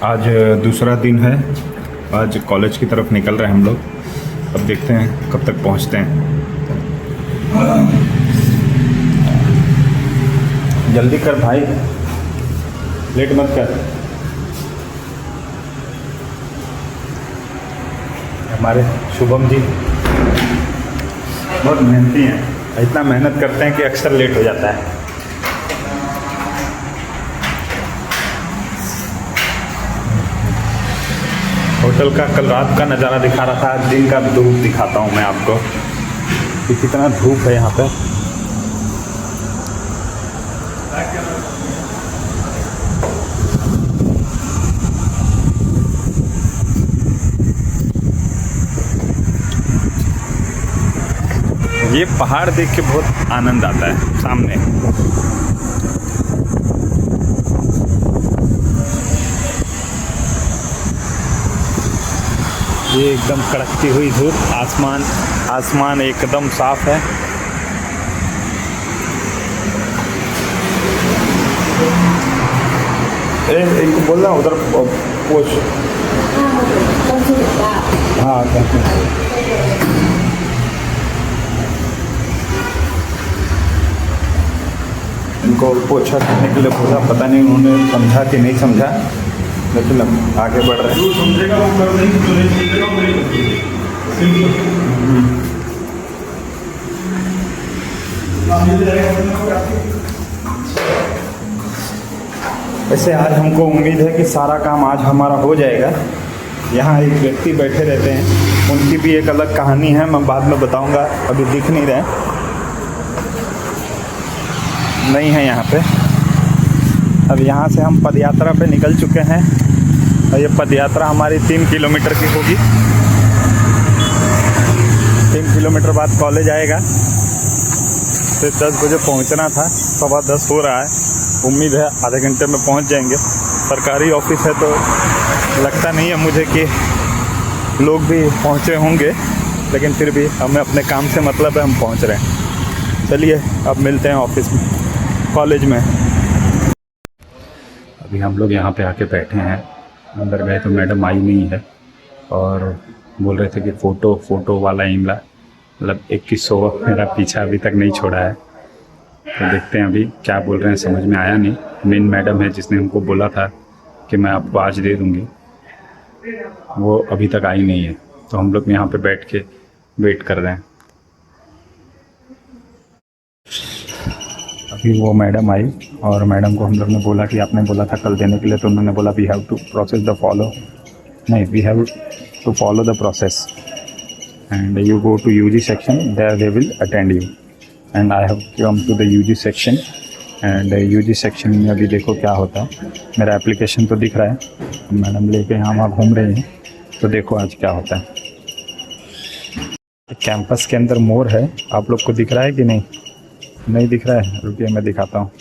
आज दूसरा दिन है। आज कॉलेज की तरफ निकल रहे हैं हम लोग। अब देखते हैं कब तक पहुंचते हैं। जल्दी कर भाई, लेट मत कर। हमारे शुभम जी बहुत मेहनती हैं, इतना मेहनत करते हैं कि अक्सर लेट हो जाता है। होटल का कल रात का नज़ारा दिखा रहा था, दिन का धूप दिखाता हूँ मैं आपको कि कितना धूप है यहाँ पे। ये पहाड़ देख के बहुत आनंद आता है सामने। ये एकदम कड़कती हुई धूप, आसमान एकदम साफ है। इनको बोल रहा हूँ उधर पोछ। हाँ इनको पोछा करने के लिए बोला, पता नहीं उन्होंने समझा कि नहीं समझा, लेकिन हम आगे बढ़ रहे हैं। समझेगा वो कर देंगे, जो नहीं समझेगा वो नहीं। वैसे आज हमको उम्मीद है कि सारा काम आज हमारा हो जाएगा। यहाँ एक व्यक्ति बैठे रहते हैं, उनकी भी एक अलग कहानी है, मैं बाद में बताऊंगा, अभी दिख नहीं रहे, नहीं है यहाँ पे। अब यहाँ से हम पदयात्रा पे निकल चुके हैं और ये पदयात्रा हमारी 3 किलोमीटर की होगी। 3 किलोमीटर बाद कॉलेज आएगा। फिर 10 बजे पहुँचना था, 10:15 हो रहा है। उम्मीद है आधे घंटे में पहुँच जाएंगे। सरकारी ऑफिस है तो लगता नहीं है मुझे कि लोग भी पहुँचे होंगे, लेकिन फिर भी हमें अपने काम से मतलब है, हम पहुँच रहे हैं। चलिए अब मिलते हैं ऑफिस में, कॉलेज में। अभी हम लोग यहाँ पे आके बैठे हैं। अंदर गए तो मैडम आई नहीं है और बोल रहे थे कि फ़ोटो वाला इमला, मतलब 2100 मेरा पीछा अभी तक नहीं छोड़ा है। तो देखते हैं अभी क्या बोल रहे हैं, समझ में आया नहीं। मेन मैडम है जिसने हमको बोला था कि मैं आपको आज दे दूँगी, वो अभी तक आई नहीं है। तो हम लोग यहाँ पे बैठ के वेट कर रहे हैं। अभी वो मैडम आई और मैडम को हम लोग ने बोला कि आपने बोला था कल देने के लिए, तो उन्होंने बोला we have to follow the process and you go to UG section, there they will attend you. And I have come to the UG section and UG section में अभी देखो क्या होता है। मेरा एप्लीकेशन तो दिख रहा है, मैडम लेके यहाँ वहाँ घूम रही हैं, तो देखो आज क्या होता है। कैंपस के अंदर मोर है, आप लोग को दिख रहा है कि नहीं? नहीं दिख रहा है, रुकिए मैं दिखाता हूँ।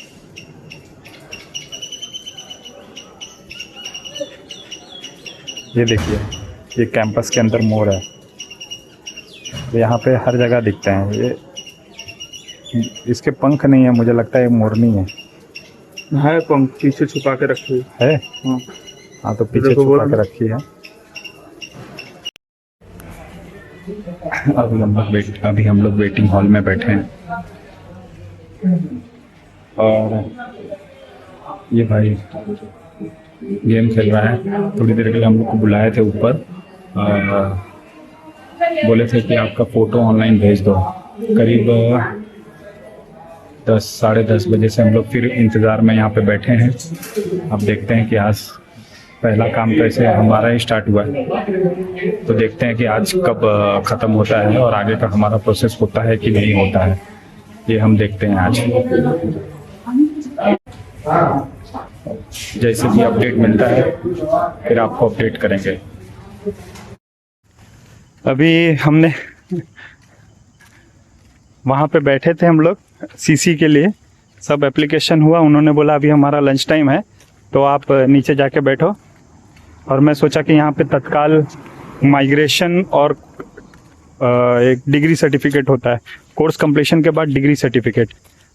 ये देखिए, ये कैंपस के अंदर मोर है। यहाँ पे हर जगह दिखते हैं। ये इसके पंख नहीं है, मुझे लगता है ये मोरनी है पंख पीछे छुपा के रखी है। हाँ तो पीछे छुपा के रखी है। अभी हम लोग वेटिंग हॉल में बैठे हैं और ये भाई गेम खेल रहा है। थोड़ी देर के लिए हम लोग को बुलाए थे ऊपर, बोले थे कि आपका फ़ोटो ऑनलाइन भेज दो। करीब 10 साढ़े 10 बजे से हम लोग फिर इंतज़ार में यहाँ पे बैठे हैं। अब देखते हैं कि आज पहला काम तो ऐसे हमारा ही स्टार्ट हुआ है, तो देखते हैं कि आज कब ख़त्म होता है और आगे का हमारा प्रोसेस होता है कि नहीं होता है, ये हम देखते हैं आज। जैसे भी अपडेट मिलता है फिर आपको अपडेट करेंगे। अभी हमने वहाँ पे बैठे थे हम लोग सीसी के लिए, सब एप्लीकेशन हुआ। उन्होंने बोला अभी हमारा लंच टाइम है तो आप नीचे जाके बैठो। और मैं सोचा कि यहाँ पे तत्काल माइग्रेशन और एक डिग्री सर्टिफिकेट होता है, कोर्स कंप्लीशन के बाद डिग्री सर्टिफिकेट,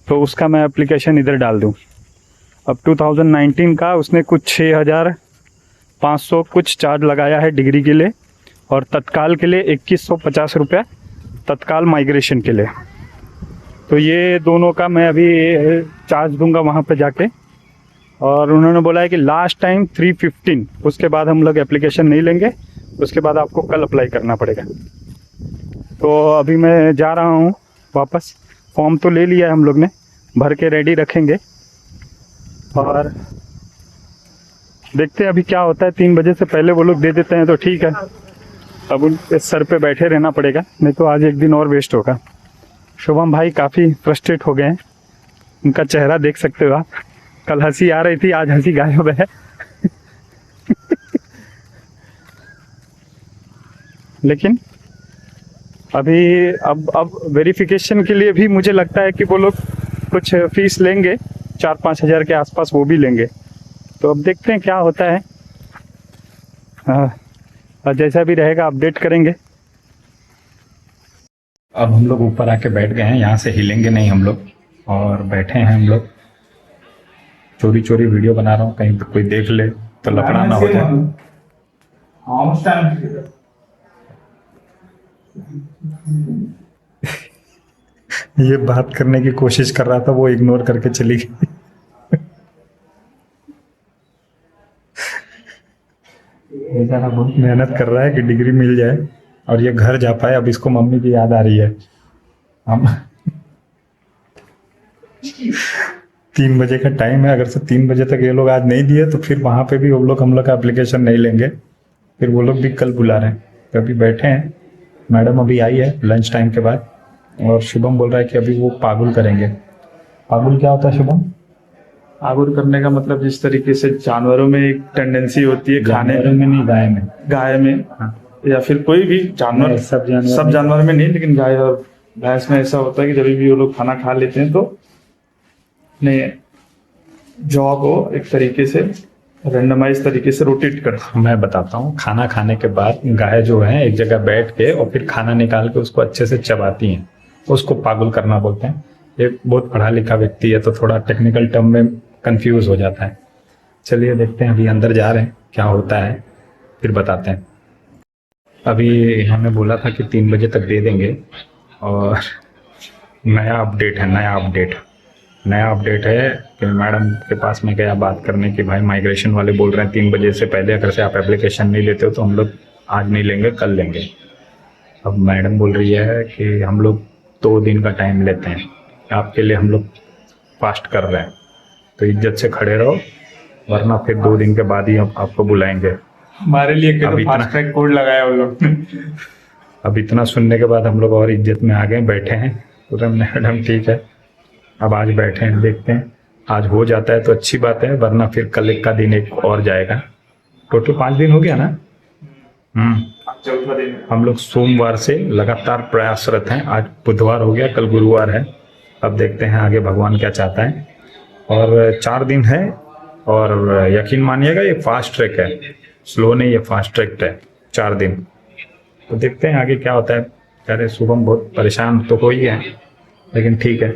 तो उसका मैं एप्लीकेशन इधर डाल दूँ। अब 2019 का उसने कुछ 6000 500 कुछ चार्ज लगाया है डिग्री के लिए, और तत्काल के लिए 2150 रुपया तत्काल माइग्रेशन के लिए। तो ये दोनों का मैं अभी चार्ज दूंगा वहाँ पे जाके। और उन्होंने बोला है कि लास्ट टाइम 315, उसके बाद हम लोग एप्लीकेशन नहीं लेंगे, उसके बाद आपको कल अप्लाई करना पड़ेगा। तो अभी मैं जा रहा हूँ वापस। फॉर्म तो ले लिया है हम लोग ने, भर के रेडी रखेंगे और देखते हैं अभी क्या होता है। 3 बजे से पहले वो लोग दे देते हैं तो ठीक है, अब उनके सर पे बैठे रहना पड़ेगा, नहीं तो आज एक दिन और वेस्ट होगा। शुभम भाई काफ़ी फ्रस्ट्रेट हो गए हैं, उनका चेहरा देख सकते हो आप। कल हंसी आ रही थी, आज हंसी गायब है। लेकिन अभी अब वेरिफिकेशन के लिए भी मुझे लगता है कि वो लोग कुछ फीस लेंगे, 4-5 हज़ार के आसपास वो भी लेंगे। तो अब देखते हैं क्या होता है। और जैसा भी रहेगा अपडेट करेंगे। अब हम लोग ऊपर आके बैठ गए हैं, यहाँ से हिलेंगे नहीं हम लोग, और बैठे हैं हम लोग। चोरी चोरी वीडियो बना रहा हूँ, कहीं तो कोई देख ले तो लफड़ा ना हो जाए। ये बात करने की कोशिश कर रहा था, वो इग्नोर करके चली गई। बेचारा बहुत मेहनत कर रहा है कि डिग्री मिल जाए और ये घर जा पाए। अब इसको मम्मी की याद आ रही है। हम 3 बजे का टाइम है, अगर से 3 बजे तक ये लोग आज नहीं दिए तो फिर वहाँ पे भी हम लोग का एप्लीकेशन नहीं लेंगे। फिर वो लोग भी कल बुला रहे हैं। तो अभी बैठे हैं, मैडम अभी आई है लंच टाइम के बाद, और शुभम बोल रहा है कि अभी वो पागुल करेंगे। पागुल क्या होता है शुभम? आगुर करने का मतलब जिस तरीके से जानवरों में एक टेंडेंसी होती है खाने में नहीं, गाय में हाँ। या फिर कोई भी जानवर, सब जानवर में नहीं, लेकिन गाय और भैंस में ऐसा होता है कि जब भी वो लोग खाना खा लेते हैं तो अपने जॉ को एक तरीके से रेंडमाइज तरीके से रोटेट कर। मैं बताता हूँ, खाना खाने के बाद गाय जो है एक जगह बैठ के और फिर खाना निकाल के उसको अच्छे से चबाती हैं, उसको पागुल करना बोलते हैं। एक बहुत पढ़ा लिखा व्यक्ति है तो थोड़ा टेक्निकल टर्म में कंफ्यूज हो जाता है। चलिए देखते हैं, अभी अंदर जा रहे हैं, क्या होता है फिर बताते हैं। अभी हमें बोला था कि 3 बजे तक दे देंगे, और नया अपडेट है कि मैडम के पास में गया बात करने की, भाई माइग्रेशन वाले बोल रहे हैं 3 बजे से पहले अगर से आप एप्लीकेशन नहीं लेते हो तो हम लोग आज नहीं लेंगे, कल लेंगे। अब मैडम बोल रही है कि हम लोग 2 दिन का टाइम लेते हैं, आपके लिए हम लोग फास्ट कर रहे हैं, तो इज्जत से खड़े रहो, वरना फिर 2 दिन के बाद ही हम आपको बुलाएंगे। हमारे लिए तो फास्ट ट्रैक कोड लगाया वो लोग। अब इतना सुनने के बाद हम लोग और इज्जत में आ गए, बैठे हैं। तो मैडम ठीक है, अब आज बैठे हैं, देखते हैं आज हो जाता है तो अच्छी बात है, वरना फिर कल का दिन एक और जाएगा। टोटल 5 दिन हो गया ना। चौथा दिन हम लोग सोमवार से लगातार प्रयासरत हैं, आज बुधवार हो गया, कल गुरुवार है। अब देखते हैं आगे भगवान क्या चाहता है। और 4 दिन है, और यकीन मानिएगा ये फास्ट ट्रैक है, स्लो नहीं, ये फास्ट ट्रैक है। 4 दिन, तो देखते हैं आगे क्या होता है। अरे शुभम बहुत परेशान तो हो ही है, लेकिन ठीक है,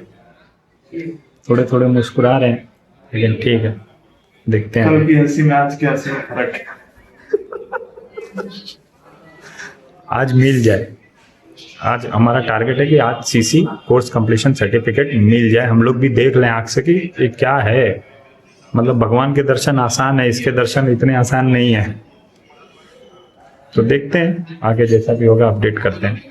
थोड़े थोड़े मुस्कुरा रहे हैं, लेकिन ठीक है, देखते हैं। कल की हंसी में आज की हंसी में फर्क है। आज मिल जाए, आज हमारा टारगेट है कि आज सीसी कोर्स कंप्लीशन सर्टिफिकेट मिल जाए, हम लोग भी देख लें आँख से कि ये क्या है। मतलब भगवान के दर्शन आसान है, इसके दर्शन इतने आसान नहीं है। तो देखते हैं आगे, जैसा भी होगा अपडेट करते हैं।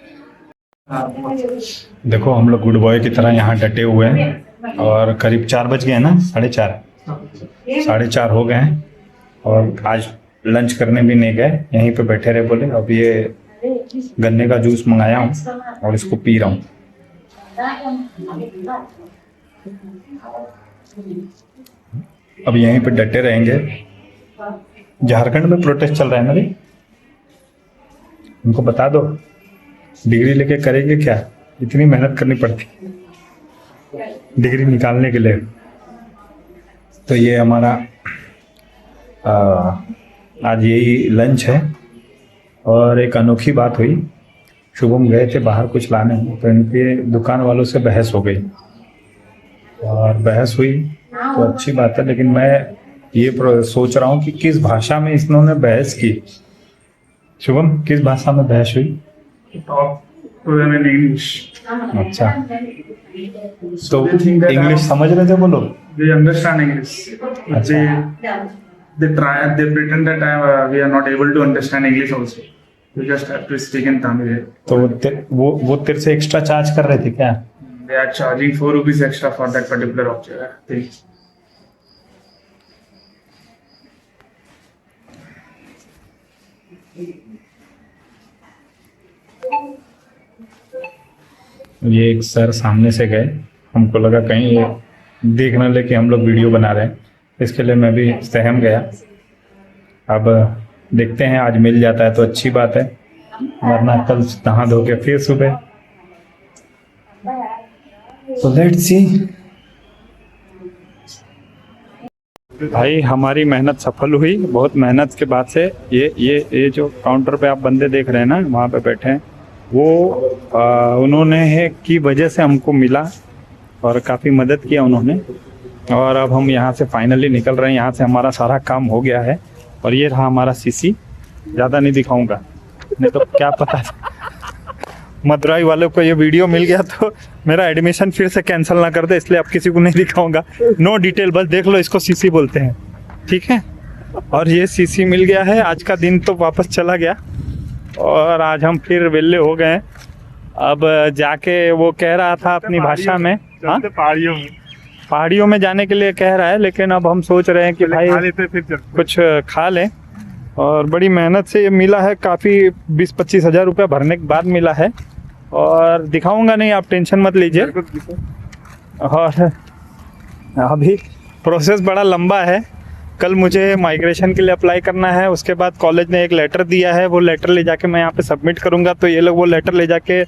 देखो हम लोग गुड बॉय की तरह यहाँ डटे हुए हैं, और करीब 4 बज गए हैं ना, 4:30 हो गए हैं, और आज लंच करने भी नहीं गए, यहीं पे बैठे रहे। बोले अब ये गन्ने का जूस मंगाया हूँ और इसको पी रहा हूँ। अब यहीं पे डटे रहेंगे। झारखंड में प्रोटेस्ट चल रहा है ना भाई, उनको बता दो डिग्री लेके करेंगे क्या, इतनी मेहनत करनी पड़ती डिग्री निकालने के लिए। तो ये हमारा आज यही लंच है। और एक अनोखी बात हुई, शुभम गए थे बाहर कुछ लाने, तो इनके दुकान वालों से बहस हो गई, और बहस हुई तो अच्छी बात है, लेकिन मैं ये सोच रहा हूँ कि किस भाषा में इन्होंने बहस की। शुभम, किस भाषा में बहस हुई? अच्छा, तो इंग्लिश समझ रहे थे वो लोग? They understand English. अच्छा। They pretend that we are not able to understand English also. We just have to speak in Tamil. तो वो तेरे से एक्स्ट्रा चार्ज कर रहे थे क्या? They are charging 4 rupees extra for that particular thing. ये एक सर सामने से गए, हमको लगा कहीं ये देख न ले कि हम लोग वीडियो बना रहे हैं, इसके लिए मैं भी सहम गया। अब देखते हैं, आज मिल जाता है तो अच्छी बात है, वरना कल नहा धो के फिर सुबह। तो लेट्स सी। भाई हमारी मेहनत सफल हुई, बहुत मेहनत के बाद से ये जो काउंटर पे आप बंदे देख रहे हैं ना, वहाँ पे बैठे हैं, वो उन्होंने की वजह से हमको मिला और काफ़ी मदद किया उन्होंने। और अब हम यहाँ से फाइनली निकल रहे हैं, यहाँ से हमारा सारा काम हो गया है। और ये रहा हमारा सीसी, ज़्यादा नहीं दिखाऊंगा, नहीं तो क्या पता मदुराई वालों को ये वीडियो मिल गया तो मेरा एडमिशन फिर से कैंसिल ना कर दे, इसलिए अब किसी को नहीं दिखाऊंगा। नो डिटेल, बस देख लो, इसको सीसी बोलते हैं, ठीक है। और ये सीसी मिल गया है, आज का दिन तो वापस चला गया और आज हम फिर वेले हो गए। अब जाके वो कह रहा था अपनी भाषा में, हाँ पहाड़ियों में जाने के लिए कह रहा है, लेकिन अब हम सोच रहे हैं कि भाई कुछ खा लें। और बड़ी मेहनत से ये मिला है, काफ़ी 20-25 हज़ार रुपये भरने के बाद मिला है। और दिखाऊंगा नहीं, आप टेंशन मत लीजिए। और अभी प्रोसेस बड़ा लंबा है, कल मुझे माइग्रेशन के लिए अप्लाई करना है, उसके बाद कॉलेज ने एक लेटर दिया है, वो लेटर ले जाके मैं यहाँ पे सबमिट करूँगा। तो ये लोग वो लेटर ले जाके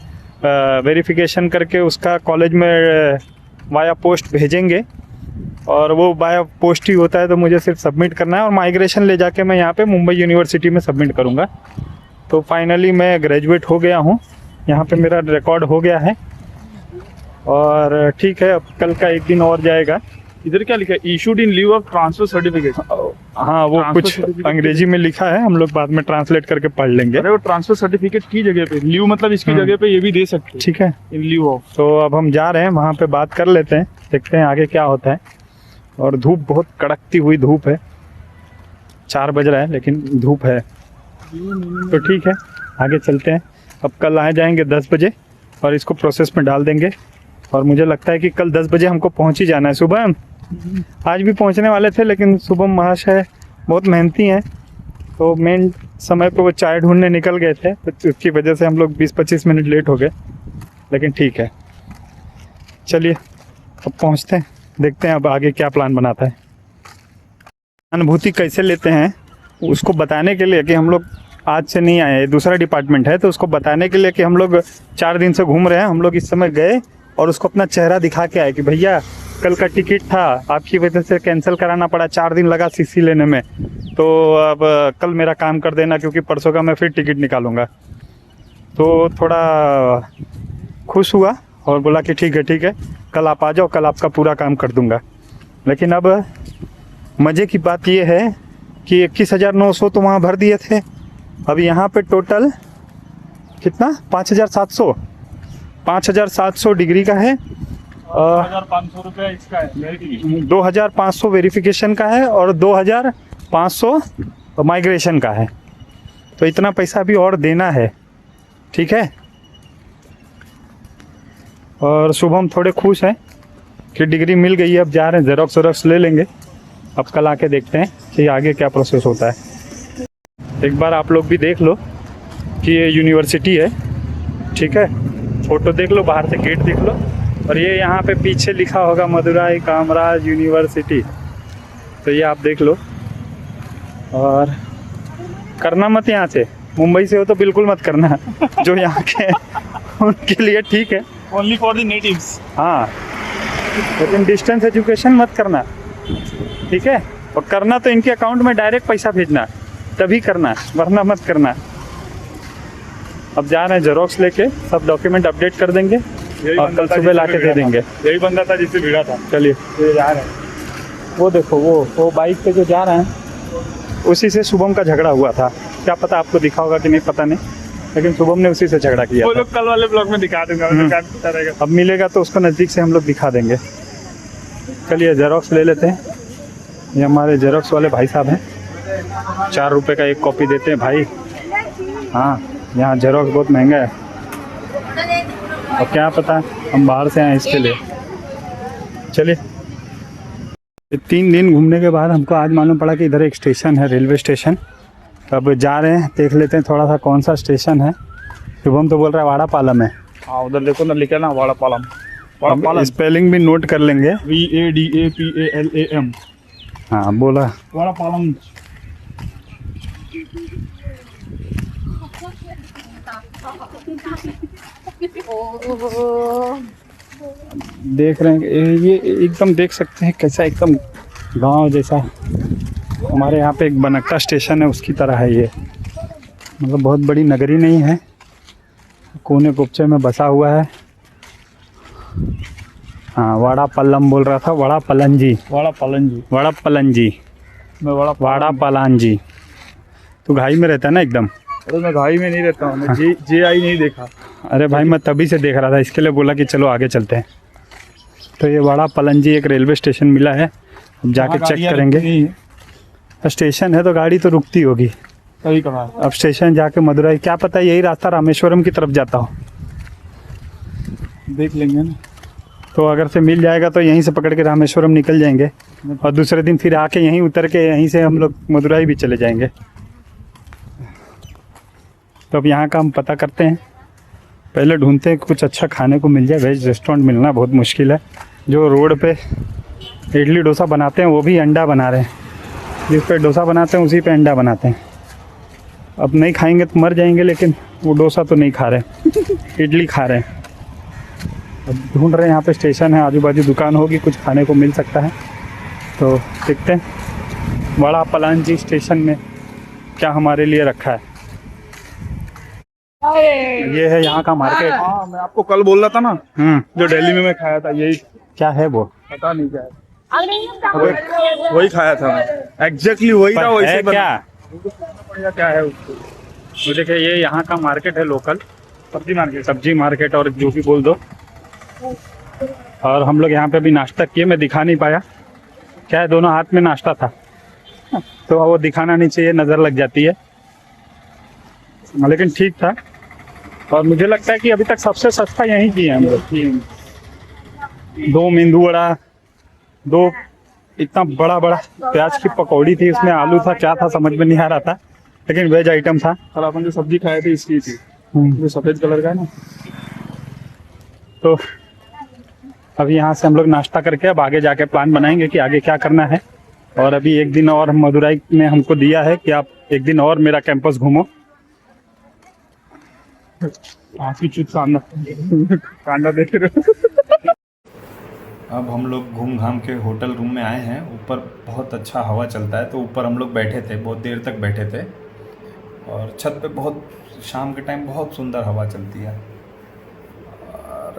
वेरिफिकेशन करके उसका कॉलेज में वाया पोस्ट भेजेंगे, और वो वाया पोस्ट ही होता है, तो मुझे सिर्फ सबमिट करना है। और माइग्रेशन ले जाके मैं यहाँ पे मुंबई यूनिवर्सिटी में सबमिट करूँगा। तो फाइनली मैं ग्रेजुएट हो गया हूँ, यहाँ पे मेरा रिकॉर्ड हो गया है। और ठीक है, अब कल का एक दिन और जाएगा। इधर क्या लिखा है? Issued in leave of transfer certificate. हाँ, वो कुछ अंग्रेजी में लिखा है, हम लोग बाद में ट्रांसलेट करके पढ़ लेंगे। अरे वो ट्रांसफर सर्टिफिकेट की जगह पे लीव, मतलब इसकी जगह पे ये भी दे सकते हैं, ठीक है, इन लीव ऑफ। तो अब हम जा रहे हैं, वहाँ पे बात कर लेते हैं, देखते हैं आगे क्या होता है। और धूप बहुत कड़कती हुई धूप है, 4 बज रहा है लेकिन धूप है, तो ठीक है आगे चलते हैं। अब कल आ जाएंगे 10 बजे और इसको प्रोसेस में डाल देंगे। और मुझे लगता है कि कल 10 बजे हमको पहुंच ही जाना है। सुबह आज भी पहुंचने वाले थे, लेकिन शुभम महाशय बहुत मेहनती हैं, तो मेन समय पे वो चाय ढूंढने निकल गए थे, तो उसकी वजह से हम लोग 20-25 मिनट लेट हो गए। लेकिन ठीक है, चलिए अब पहुंचते हैं, देखते हैं अब आगे क्या प्लान बनाता है। अनुभूति कैसे लेते हैं उसको बताने के लिए कि हम लोग आज से नहीं आए, दूसरा डिपार्टमेंट है, तो उसको बताने के लिए कि हम लोग 4 दिन से घूम रहे हैं, हम लोग इस समय गए और उसको अपना चेहरा दिखा के आए कि भैया कल का टिकट था, आपकी वजह से कैंसिल कराना पड़ा, 4 दिन लगा सीसी लेने में, तो अब कल मेरा काम कर देना, क्योंकि परसों का मैं फिर टिकट निकालूंगा। तो थोड़ा खुश हुआ और बोला कि ठीक है, कल आप आ जाओ, कल आपका पूरा काम कर दूंगा। लेकिन अब मज़े की बात यह है कि 21,900 तो वहाँ भर दिए थे, अब यहाँ पे टोटल कितना 5,700 डिग्री का है, 2,500 रुपया इसका है, 2,500 वेरिफिकेशन का है और 2,500 माइग्रेशन का है। तो इतना पैसा भी और देना है, ठीक है। और शुभम थोड़े खुश हैं कि डिग्री मिल गई है, अब जा रहे हैं जेरोक्स ले लेंगे। अब कल आके देखते हैं कि आगे क्या प्रोसेस होता है। एक बार आप लोग भी देख लो कि ये यूनिवर्सिटी है, ठीक है, फ़ोटो देख लो, बाहर से गेट देख लो, और ये यहाँ पे पीछे लिखा होगा मदुराई कामराज यूनिवर्सिटी, तो ये आप देख लो। और करना मत यहाँ से, मुंबई से हो तो बिल्कुल मत करना, जो यहाँ के उनके लिए ठीक है, ओनली फॉर द नेटिव्स। हाँ, लेकिन डिस्टेंस एजुकेशन मत करना, ठीक है। और करना तो इनके अकाउंट में डायरेक्ट पैसा भेजना, तभी करना, वरना मत करना। अब जा रहे हैं जेरोक्स लेके, सब डॉक्यूमेंट अपडेट कर देंगे और कल सुबह ला के दे देंगे। यही बंदा था जिससे भिड़ा था। चलिए जा रहे हैं। वो देखो वो बाइक पे जो जा रहे हैं उसी से शुभम का झगड़ा हुआ था। क्या पता आपको दिखा होगा कि नहीं, पता नहीं, लेकिन शुभम ने उसी से झगड़ा किया वो था। लोग कल वाले ब्लॉग में दिखा दूंगा, दिखा रहेगा। अब मिलेगा तो उसको नज़दीक से हम लोग दिखा देंगे। चलिए जेरोक्स ले लेते हैं। ये हमारे जेरोक्स वाले भाई साहब हैं, 4 रुपये का एक कॉपी देते हैं भाई। हाँ, यहाँ जेरोक्स बहुत महंगा है। अब क्या पता हम बाहर से आए इसके लिए। चलिए, 3 दिन घूमने के बाद हमको आज मालूम पड़ा कि इधर एक स्टेशन है, रेलवे स्टेशन। अब जा रहे हैं, देख लेते हैं थोड़ा सा कौन सा स्टेशन है। शुभम तो बोल रहा है वाड़ा पालम है। हाँ, उधर देखो ना, लिखा ना वाड़ा पालम। वाड़ा पालम स्पेलिंग भी नोट कर लेंगे। VADAPALAM। हाँ बोला वाड़ा पालम। देख रहे हैं ये एकदम देख सकते हैं कैसा एकदम गांव जैसा। हमारे यहाँ पे एक बनक्टा स्टेशन है उसकी तरह है ये। मतलब बहुत बड़ी नगरी नहीं है, कोने गुप्चे में बसा हुआ है। हाँ, वाड़ा पल्लम बोल रहा था, वाड़ा पलंजी। वाड़ा पालंजी। वाड़ा पलंजी, मैं वाड़ा पलांजी। तू घाई में रहता है ना एकदम। अरे मैं घाई में नहीं रहता हूँ, मैं JI नहीं देखा। अरे भाई मैं तभी से देख रहा था, इसके लिए बोला कि चलो आगे चलते हैं। तो ये वाड़ा पलंजी एक रेलवे स्टेशन मिला है, अब जाके चेक करेंगे। स्टेशन है तो गाड़ी तो रुकती होगी। सही कहा। अब स्टेशन जाके मदुरई, क्या पता यही रास्ता रामेश्वरम की तरफ जाता हो, देख लेंगे ना। तो अगर से मिल जाएगा तो यहीं से पकड़ के रामेश्वरम निकल जाएंगे और दूसरे दिन फिर आके यहीं उतर के यहीं से हम लोग मदुरई भी चले जाएंगे। तो अब यहाँ का हम पता करते हैं, पहले ढूंढते हैं कुछ अच्छा खाने को मिल जाए। वेज रेस्टोरेंट मिलना बहुत मुश्किल है। जो रोड पे इडली डोसा बनाते हैं वो भी अंडा बना रहे हैं, जिस पे डोसा बनाते हैं उसी पे अंडा बनाते हैं। अब नहीं खाएंगे तो मर जाएंगे, लेकिन वो डोसा तो नहीं खा रहे, इडली खा रहे हैं। अब ढूंढ रहे हैं, यहाँ पे स्टेशन है, आजू बाजू दुकान होगी, कुछ खाने को मिल सकता है। तो देखते हैं बड़ा पलांजी स्टेशन में क्या हमारे लिए रखा है। ये है यहाँ का मार्केट। हाँ, मैं आपको कल बोल रहा था ना, जो दिल्ली में मैं खाया था, यही। क्या है वो, पता नहीं क्या है। वही खाया था मैं, एग्जैक्टली वही था। वैसे है क्या क्या है उसको। तो देखिए ये यहाँ का मार्केट है, लोकल सब्जी मार्केट। सब्जी मार्केट और जो भी बोल दो। और हम लोग यहाँ पे भी नाश्ता किए, मैं दिखा नहीं पाया, क्या है दोनों हाथ में नाश्ता था तो वो दिखाना नहीं चाहिए, नज़र लग जाती है, लेकिन ठीक था। और मुझे लगता है कि अभी तक सबसे सस्ता यहीं की है हम लोग। 2 मेंदू वड़ा, 2 इतना बड़ा बड़ा प्याज की पकौड़ी थी, उसमें आलू था, क्या था समझ में नहीं आ रहा था, लेकिन वेज आइटम था। कल अपन जो सब्जी खाए थे इसकी थी, जो सफेद कलर का है ना। तो अभी यहाँ से हम लोग नाश्ता करके अब आगे जाके प्लान बनाएंगे कि आगे क्या करना है। और अभी 1 दिन और मदुरई ने हमको दिया है कि आप 1 दिन और मेरा कैंपस घूमो। काफी चुप कांदा देख रहे हो। अब हम लोग घूम घाम के होटल रूम में आए हैं। ऊपर बहुत अच्छा हवा चलता है, तो ऊपर हम लोग बैठे थे, बहुत देर तक बैठे थे। और छत पे बहुत शाम के टाइम बहुत सुंदर हवा चलती है। और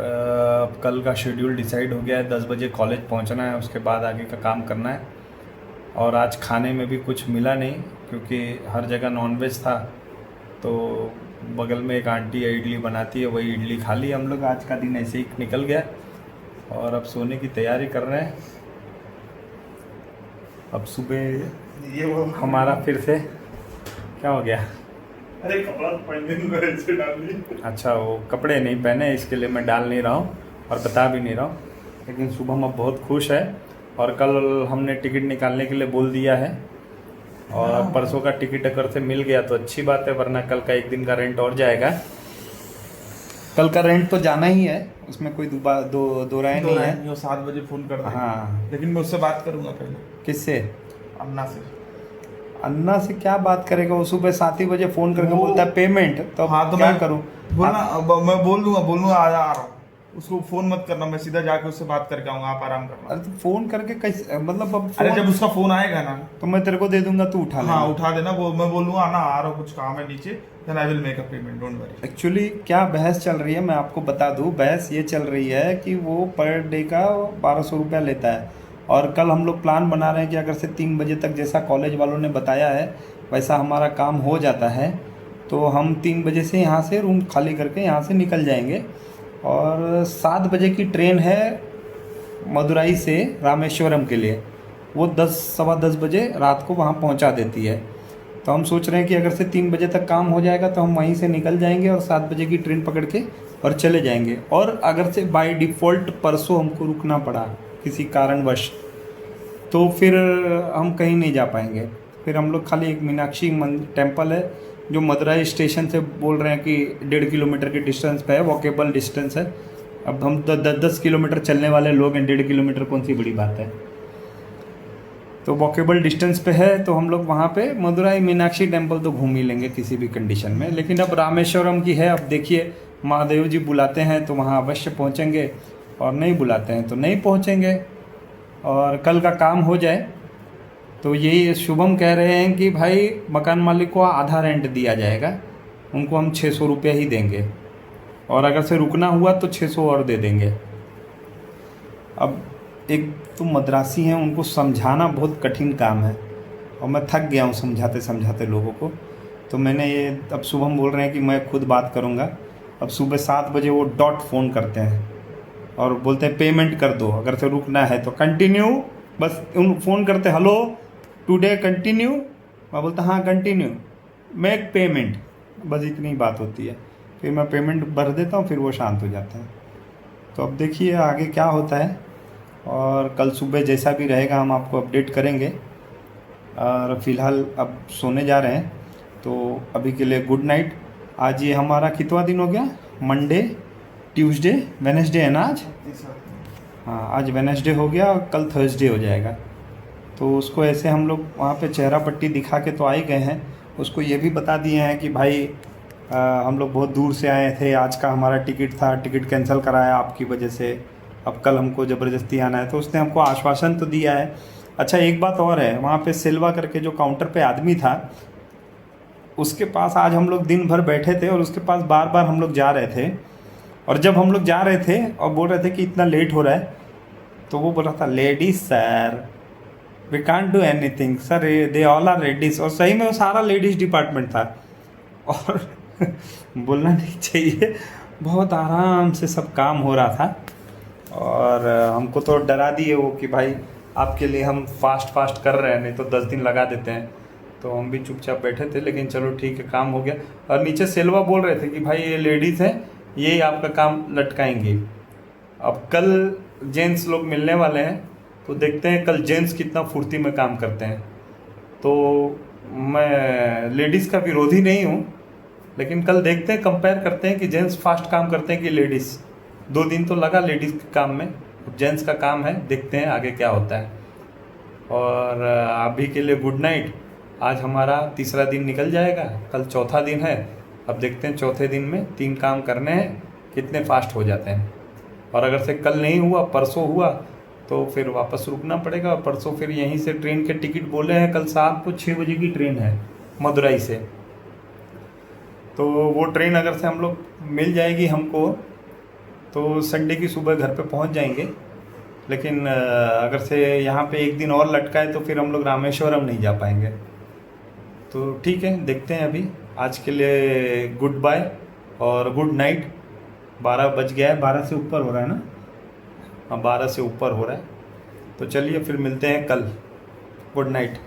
अब कल का शेड्यूल डिसाइड हो गया है, 10 बजे कॉलेज पहुंचना है, उसके बाद आगे का काम करना है। और आज खाने में भी कुछ मिला नहीं, क्योंकि हर जगह नॉनवेज था। तो बगल में एक आंटी इडली बनाती है, वही इडली खा ली हम लोग। आज का दिन ऐसे ही निकल गया और अब सोने की तैयारी कर रहे हैं। अब सुबह ये वो हमारा फिर से क्या हो गया, अरे कपड़ा पहनने को ऐसे डाल दी। अच्छा वो कपड़े नहीं पहने, इसके लिए मैं डाल नहीं रहा हूँ और बता भी नहीं रहा हूँ। लेकिन शुभम अब बहुत खुश है और कल हमने टिकट निकालने के लिए बोल दिया है। और परसों का टिकट अगर से मिल गया तो अच्छी बात है, वरना कल का 1 दिन का रेंट और जाएगा। कल का रेंट तो जाना ही है, उसमें कोई दो राय नहीं है। वो 7 बजे फोन कर देगा। हाँ, लेकिन मैं उससे बात करूंगा पहले। किससे? अन्ना से। अन्ना से क्या बात करेगा? वो सुबह 7 ही बजे फोन करके बोलता है पेमेंट। तो हाँ, तो क्या मैं करूँ? बोलना, मैं बोल दूंगा आ रहा हूँ। उसको फोन मत करना, मैं सीधा जाके उससे बात करके आऊंगा, आप आराम करना। अरे तो फोन करके कैसे, मतलब अब अरे जब उसका फोन आएगा ना तो मैं तेरे को दे दूंगा, तू उठा लेना। हाँ उठा देना। वो मैं बोलूंगा आना, आ रहा हूँ, कुछ काम है नीचे, then I will make a payment, don't worry. Actually क्या बहस चल रही है मैं आपको बता दूं। बहस ये चल रही है कि वो पर डे का 1200 रुपया लेता है और कल हम लोग प्लान बना रहे हैं कि अगर से 3 बजे तक जैसा कॉलेज वालों ने बताया है वैसा हमारा काम हो जाता है तो हम 3 बजे से यहाँ से रूम खाली करके यहाँ से निकल जाएंगे। और 7 बजे की ट्रेन है मदुराई से रामेश्वरम के लिए, वो 10 सवा 10 बजे रात को वहाँ पहुँचा देती है। तो हम सोच रहे हैं कि अगर से 3 बजे तक काम हो जाएगा तो हम वहीं से निकल जाएंगे और 7 बजे की ट्रेन पकड़ के और चले जाएंगे। और अगर से बाय डिफ़ॉल्ट परसों हमको रुकना पड़ा किसी कारणवश तो फिर हम कहीं नहीं जा पाएंगे। फिर हम लोग खाली एक मीनाक्षी टेम्पल है जो मदुराई स्टेशन से बोल रहे हैं कि 1.5 किलोमीटर के डिस्टेंस पे है, वॉकेबल डिस्टेंस है। अब हम तो 10-10 किलोमीटर चलने वाले लोग हैं, 1.5 किलोमीटर कौन सी बड़ी बात है। तो वॉकेबल डिस्टेंस पे है तो हम लोग वहाँ पे मदुराई मीनाक्षी टेम्पल तो घूम ही लेंगे किसी भी कंडीशन में। लेकिन अब रामेश्वरम की है, अब देखिए महादेव जी बुलाते हैं तो वहाँ अवश्य पहुँचेंगे और नहीं बुलाते हैं तो नहीं पहुँचेंगे। और कल का काम हो जाए तो यही शुभम कह रहे हैं कि भाई मकान मालिक को आधा रेंट दिया जाएगा, उनको हम 600 रुपये ही देंगे और अगर से रुकना हुआ तो 600 और दे देंगे। अब एक तो मद्रासी हैं, उनको समझाना बहुत कठिन काम है और मैं थक गया हूँ समझाते समझाते लोगों को। तो मैंने ये अब शुभम बोल रहे हैं कि मैं खुद बात करूँगा। अब सुबह 7 बजे वो डॉट फ़ोन करते हैं और बोलते हैं पेमेंट कर दो, अगर से रुकना है तो कंटिन्यू। बस उन फ़ोन करते हेलो टुडे कंटिन्यू, मैं बोलता हाँ कंटिन्यू मेक पेमेंट, बस इतनी बात होती है। फिर मैं पेमेंट भर देता हूँ, फिर वो शांत हो जाते हैं। तो अब देखिए आगे क्या होता है और कल सुबह जैसा भी रहेगा हम आपको अपडेट करेंगे। और फिलहाल अब सोने जा रहे हैं तो अभी के लिए गुड नाइट। आज ये हमारा कितवा दिन हो गया, मंडे ट्यूसडे वेडनेसडे है ना आज? हाँ आज वेडनेसडे हो गया और कल थर्सडे हो जाएगा। तो उसको ऐसे हम लोग वहाँ पे चेहरा पट्टी दिखा के तो आ ही गए हैं, उसको ये भी बता दिए हैं कि भाई हम लोग बहुत दूर से आए थे, आज का हमारा टिकट था, टिकट कैंसिल कराया आपकी वजह से, अब कल हमको ज़बरदस्ती आना है। तो उसने हमको आश्वासन तो दिया है। अच्छा एक बात और है, वहाँ पे सिल्वा करके जो काउंटर पे आदमी था उसके पास आज हम लोग दिन भर बैठे थे और उसके पास बार बार हम लोग जा रहे थे। और जब हम लोग जा रहे थे और बोल रहे थे कि इतना लेट हो रहा है तो वो बोल रहा था ladies sir we can't do anything sir, they all are ladies. और सही में वो सारा लेडीज़ डिपार्टमेंट था और बोलना नहीं चाहिए, बहुत आराम से सब काम हो रहा था। और हमको तो डरा दिए वो कि भाई आपके लिए हम फास्ट कर रहे हैं, नहीं तो 10 दिन लगा देते हैं। तो हम भी चुपचाप बैठे थे, लेकिन चलो ठीक है काम हो गया। और नीचे सेल्वा बोल रहे थे कि भाई ये लेडीज़ हैं, ये आपका काम लटकाएंगे। अब कल जेंट्स लोग मिलने वाले हैं तो देखते हैं कल जेंट्स कितना फुर्ती में काम करते हैं। तो मैं लेडीज़ का विरोधी नहीं हूँ, लेकिन कल देखते हैं, कंपेयर करते हैं कि जेंट्स फास्ट काम करते हैं कि लेडीज़। 2 दिन तो लगा लेडीज़ के काम में, जेंट्स का काम है, देखते हैं आगे क्या होता है। और अभी के लिए गुड नाइट। आज हमारा तीसरा दिन निकल जाएगा, कल चौथा दिन है। अब देखते हैं चौथे दिन में 3 काम करने हैं, कितने फास्ट हो जाते हैं। और अगर से कल नहीं हुआ परसों हुआ तो फिर वापस रुकना पड़ेगा। और परसों फिर यहीं से ट्रेन के टिकट बोले हैं, कल 7 को 6 बजे की ट्रेन है मदुराई से। तो वो ट्रेन अगर से हम लोग मिल जाएगी हमको तो संडे की सुबह घर पे पहुंच जाएंगे। लेकिन अगर से यहाँ पे एक दिन और लटका है तो फिर हम लोग रामेश्वरम नहीं जा पाएंगे। तो ठीक है, देखते हैं। अभी आज के लिए गुड बाय और गुड नाइट। 12 बज गया है, 12 से ऊपर हो रहा है ना? हाँ 12 से ऊपर हो रहा है। तो चलिए फिर मिलते हैं कल। Good night.